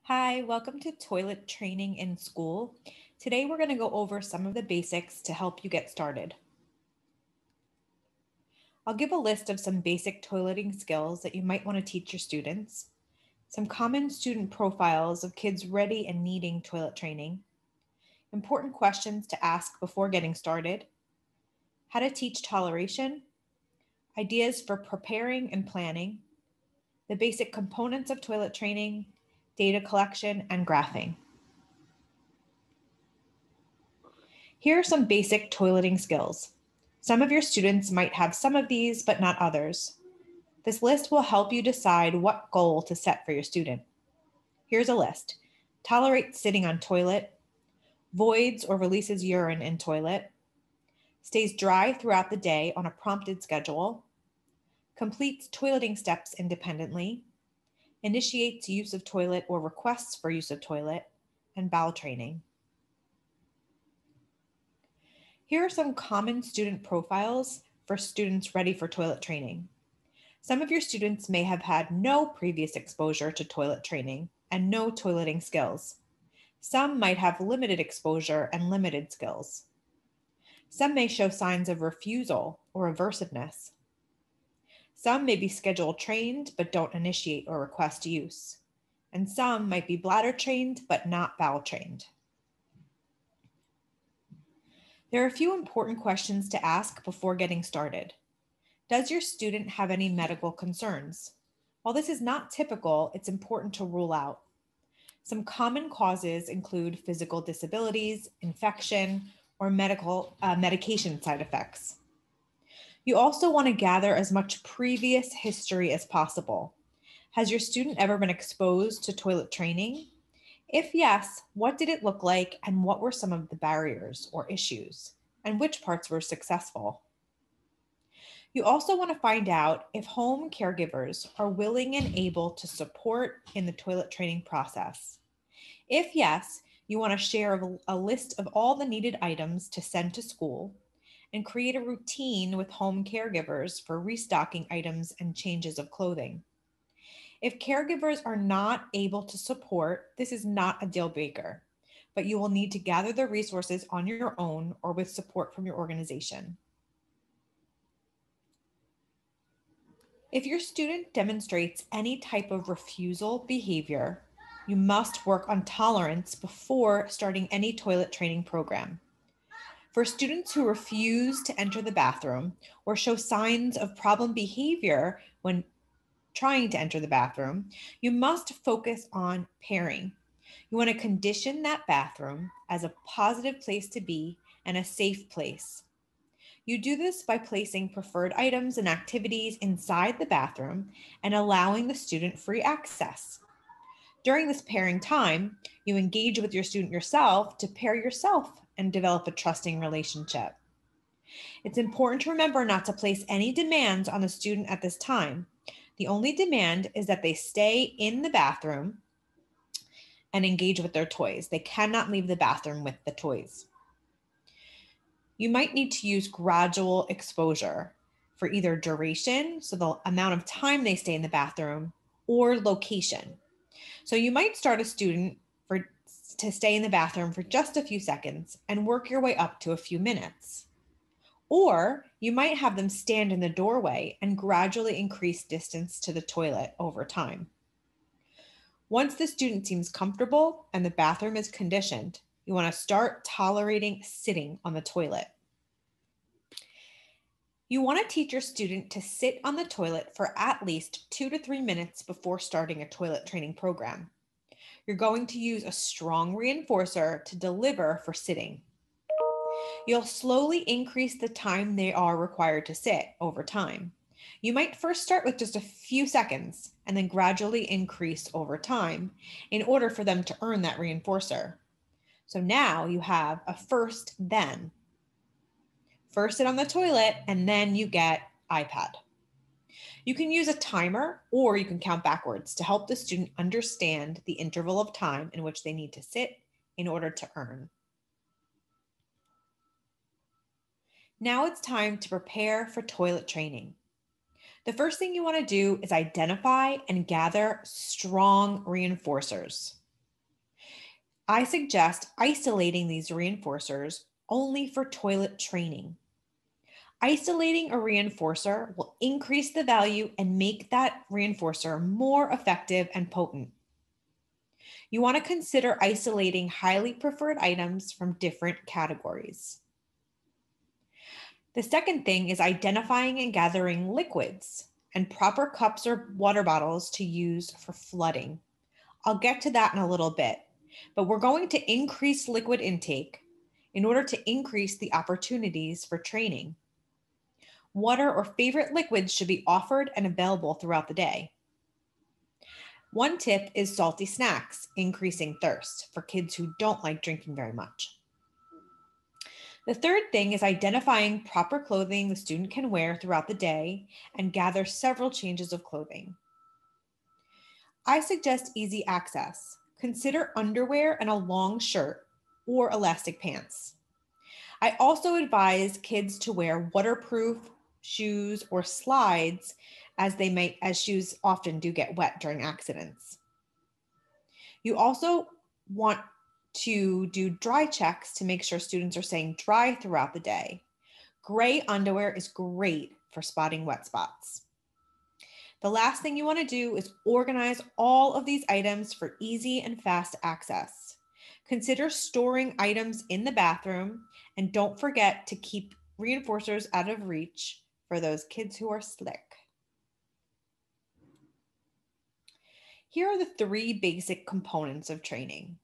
Hi, welcome to Toilet Training in School. Today we're going to go over some of the basics to help you get started. I'll give a list of some basic toileting skills that you might want to teach your students, some common student profiles of kids ready and needing toilet training, important questions to ask before getting started, how to teach toleration, ideas for preparing and planning, the basic components of toilet training, data collection, and graphing. Here are some basic toileting skills. Some of your students might have some of these, but not others. This list will help you decide what goal to set for your student. Here's a list. Tolerate sitting on toilet, voids or releases urine in toilet, stays dry throughout the day on a prompted schedule, completes toileting steps independently, initiates use of toilet or requests for use of toilet, and bowel training. Here are some common student profiles for students ready for toilet training. Some of your students may have had no previous exposure to toilet training and no toileting skills. Some might have limited exposure and limited skills. Some may show signs of refusal or aversiveness. Some may be schedule trained but don't initiate or request use. And some might be bladder trained but not bowel trained. There are a few important questions to ask before getting started. Does your student have any medical concerns? While this is not typical, it's important to rule out. Some common causes include physical disabilities, infection, or medication side effects. You also want to gather as much previous history as possible. Has your student ever been exposed to toilet training? If yes, what did it look like and what were some of the barriers or issues, and which parts were successful? You also want to find out if home caregivers are willing and able to support in the toilet training process. If yes, you want to share a list of all the needed items to send to school and create a routine with home caregivers for restocking items and changes of clothing. If caregivers are not able to support, this is not a deal breaker, but you will need to gather the resources on your own or with support from your organization. If your student demonstrates any type of refusal behavior, you must work on tolerance before starting any toilet training program. For students who refuse to enter the bathroom or show signs of problem behavior when trying to enter the bathroom, you must focus on pairing. You want to condition that bathroom as a positive place to be and a safe place. You do this by placing preferred items and activities inside the bathroom and allowing the student free access. During this pairing time, you engage with your student yourself to pair yourself and develop a trusting relationship. It's important to remember not to place any demands on the student at this time. The only demand is that they stay in the bathroom and engage with their toys. They cannot leave the bathroom with the toys. You might need to use gradual exposure for either duration, so the amount of time they stay in the bathroom, or location. So you might start a student to stay in the bathroom for just a few seconds and work your way up to a few minutes. Or you might have them stand in the doorway and gradually increase distance to the toilet over time. Once the student seems comfortable and the bathroom is conditioned, you want to start tolerating sitting on the toilet. You want to teach your student to sit on the toilet for at least 2 to 3 minutes before starting a toilet training program. You're going to use a strong reinforcer to deliver for sitting. You'll slowly increase the time they are required to sit over time. You might first start with just a few seconds and then gradually increase over time in order for them to earn that reinforcer. So now you have a first then. First sit on the toilet and then you get iPad. You can use a timer or you can count backwards to help the student understand the interval of time in which they need to sit in order to earn. Now it's time to prepare for toilet training. The first thing you want to do is identify and gather strong reinforcers. I suggest isolating these reinforcers only for toilet training. Isolating a reinforcer will increase the value and make that reinforcer more effective and potent. You want to consider isolating highly preferred items from different categories. The second thing is identifying and gathering liquids and proper cups or water bottles to use for flooding. I'll get to that in a little bit, but we're going to increase liquid intake in order to increase the opportunities for training. Water or favorite liquids should be offered and available throughout the day. One tip is salty snacks, increasing thirst for kids who don't like drinking very much. The third thing is identifying proper clothing the student can wear throughout the day and gather several changes of clothing. I suggest easy access. Consider underwear and a long shirt or elastic pants. I also advise kids to wear waterproof shoes or slides as shoes often do get wet during accidents. You also want to do dry checks to make sure students are staying dry throughout the day. Gray underwear is great for spotting wet spots. The last thing you want to do is organize all of these items for easy and fast access. Consider storing items in the bathroom, and don't forget to keep reinforcers out of reach for those kids who are slick. Here are the three basic components of training.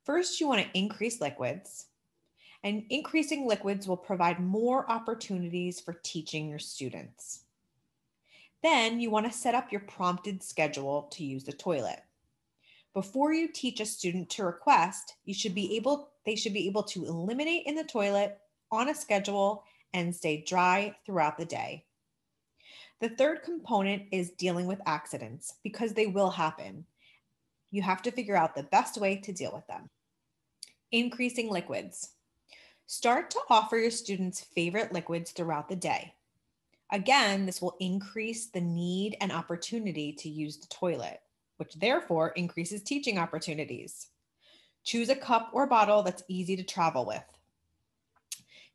First, you want to increase liquids, and increasing liquids will provide more opportunities for teaching your students. Then you want to set up your prompted schedule to use the toilet. Before you teach a student to request, they should be able to eliminate in the toilet on a schedule and stay dry throughout the day. The third component is dealing with accidents, because they will happen. You have to figure out the best way to deal with them. Increasing liquids. Start to offer your students favorite liquids throughout the day. Again, this will increase the need and opportunity to use the toilet, which therefore increases teaching opportunities. Choose a cup or bottle that's easy to travel with.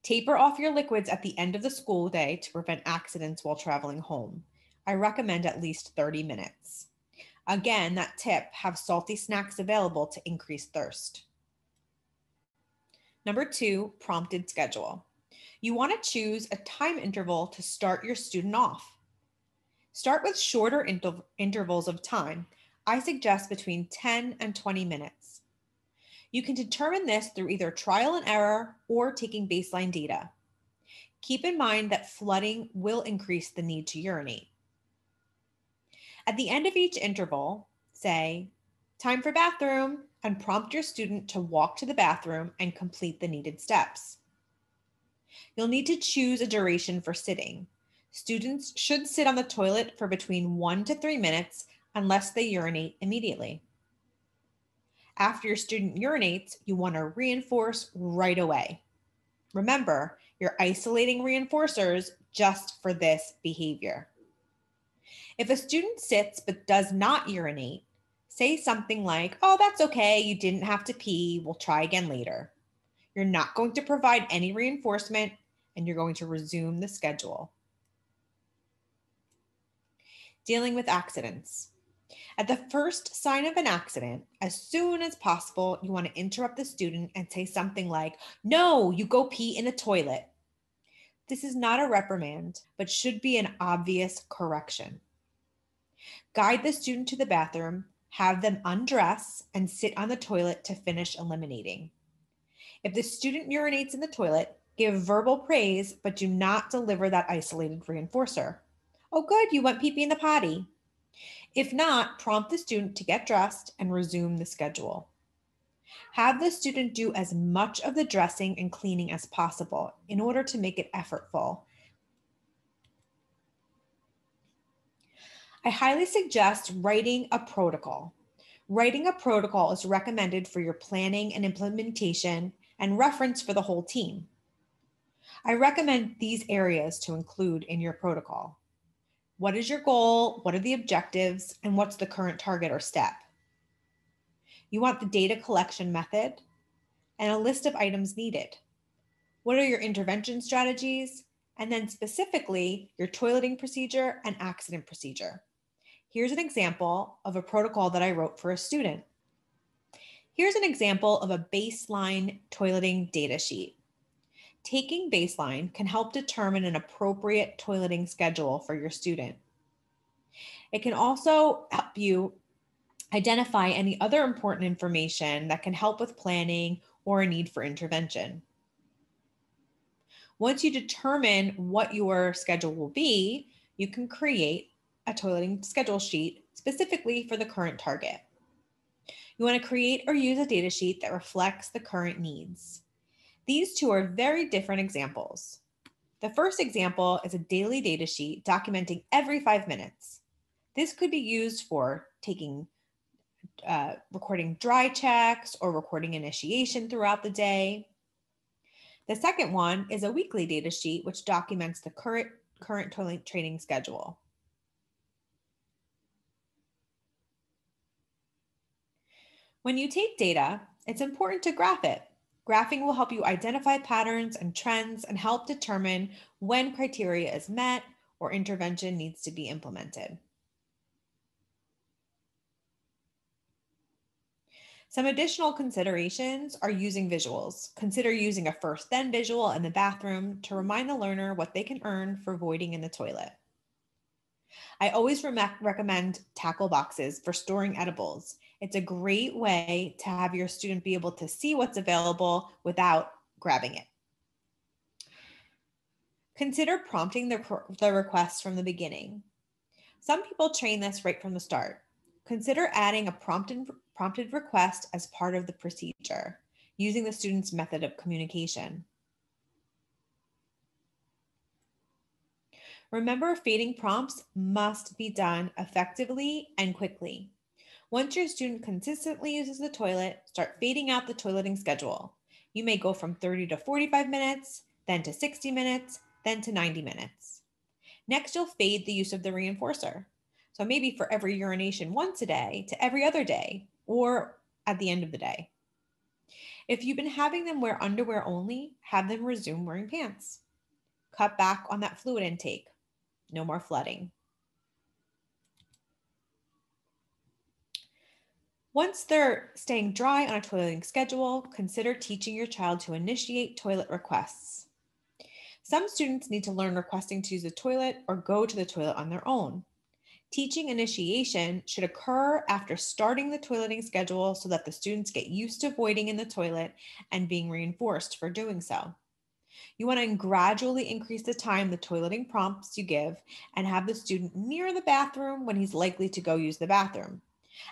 Taper off your liquids at the end of the school day to prevent accidents while traveling home. I recommend at least 30 minutes. Again, that tip, have salty snacks available to increase thirst. Number 2, prompted schedule. You want to choose a time interval to start your student off. Start with shorter intervals of time. I suggest between 10 and 20 minutes. You can determine this through either trial and error or taking baseline data. Keep in mind that flooding will increase the need to urinate. At the end of each interval, say, "Time for bathroom," and prompt your student to walk to the bathroom and complete the needed steps. You'll need to choose a duration for sitting. Students should sit on the toilet for between 1 to 3 minutes unless they urinate immediately. After your student urinates, you want to reinforce right away. Remember, you're isolating reinforcers just for this behavior. If a student sits but does not urinate, say something like, "Oh, that's okay, you didn't have to pee, we'll try again later." You're not going to provide any reinforcement, and you're going to resume the schedule. Dealing with accidents. At the first sign of an accident, as soon as possible, you want to interrupt the student and say something like, "No, you go pee in the toilet." This is not a reprimand, but should be an obvious correction. Guide the student to the bathroom, have them undress, and sit on the toilet to finish eliminating. If the student urinates in the toilet, give verbal praise, but do not deliver that isolated reinforcer. "Oh, good, you went pee-pee in the potty." If not, prompt the student to get dressed and resume the schedule. Have the student do as much of the dressing and cleaning as possible in order to make it effortful. I highly suggest writing a protocol. Writing a protocol is recommended for your planning and implementation and reference for the whole team. I recommend these areas to include in your protocol. What is your goal? What are the objectives? And what's the current target or step? You want the data collection method and a list of items needed. What are your intervention strategies? And then specifically your toileting procedure and accident procedure. Here's an example of a protocol that I wrote for a student. Here's an example of a baseline toileting data sheet. Taking baseline can help determine an appropriate toileting schedule for your student. It can also help you identify any other important information that can help with planning or a need for intervention. Once you determine what your schedule will be, you can create a toileting schedule sheet specifically for the current target. You want to create or use a data sheet that reflects the current needs. These two are very different examples. The first example is a daily data sheet documenting every 5 minutes. This could be used for recording dry checks or recording initiation throughout the day. The second one is a weekly data sheet, which documents the current toilet training schedule. When you take data, it's important to graph it. Graphing will help you identify patterns and trends and help determine when criteria is met or intervention needs to be implemented. Some additional considerations are using visuals. Consider using a first then visual in the bathroom to remind the learner what they can earn for voiding in the toilet. I always recommend tackle boxes for storing edibles. It's a great way to have your student be able to see what's available without grabbing it. Consider prompting the request from the beginning. Some people train this right from the start. Consider adding a prompted request as part of the procedure, using the student's method of communication. Remember, feeding prompts must be done effectively and quickly. Once your student consistently uses the toilet, start fading out the toileting schedule. You may go from 30 to 45 minutes, then to 60 minutes, then to 90 minutes. Next, you'll fade the use of the reinforcer. So maybe for every urination once a day to every other day, or at the end of the day. If you've been having them wear underwear only, have them resume wearing pants. Cut back on that fluid intake. No more flooding. Once they're staying dry on a toileting schedule, consider teaching your child to initiate toilet requests. Some students need to learn requesting to use the toilet or go to the toilet on their own. Teaching initiation should occur after starting the toileting schedule so that the students get used to voiding in the toilet and being reinforced for doing so. You want to gradually increase the time the toileting prompts you give and have the student near the bathroom when he's likely to go use the bathroom.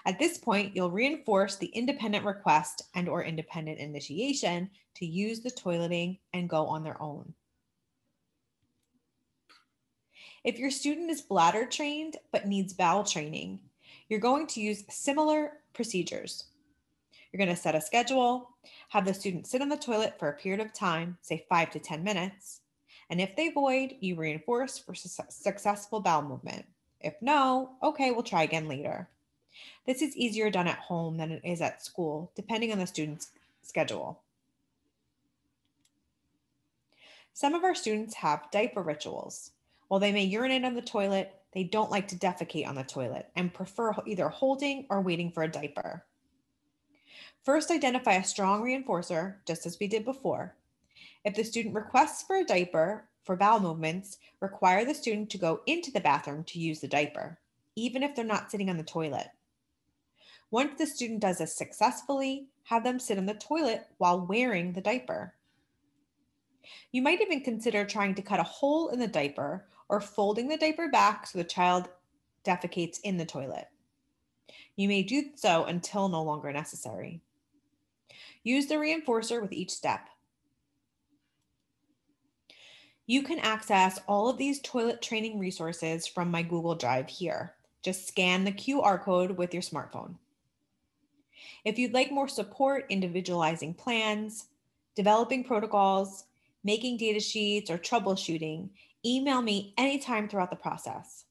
At this point, you'll reinforce the independent request and/or independent initiation to use the toileting and go on their own. If your student is bladder trained but needs bowel training, you're going to use similar procedures. You're going to set a schedule, have the student sit on the toilet for a period of time, say 5 to 10 minutes, and if they void, you reinforce for successful bowel movement. If no, okay, we'll try again later. This is easier done at home than it is at school, depending on the student's schedule. Some of our students have diaper rituals. While they may urinate on the toilet, they don't like to defecate on the toilet and prefer either holding or waiting for a diaper. First, identify a strong reinforcer, just as we did before. If the student requests for a diaper for bowel movements, require the student to go into the bathroom to use the diaper, even if they're not sitting on the toilet. Once the student does this successfully, have them sit on the toilet while wearing the diaper. You might even consider trying to cut a hole in the diaper or folding the diaper back so the child defecates in the toilet. You may do so until no longer necessary. Use the reinforcer with each step. You can access all of these toilet training resources from my Google Drive here. Just scan the QR code with your smartphone. If you'd like more support individualizing plans, developing protocols, making data sheets, or troubleshooting, email me anytime throughout the process.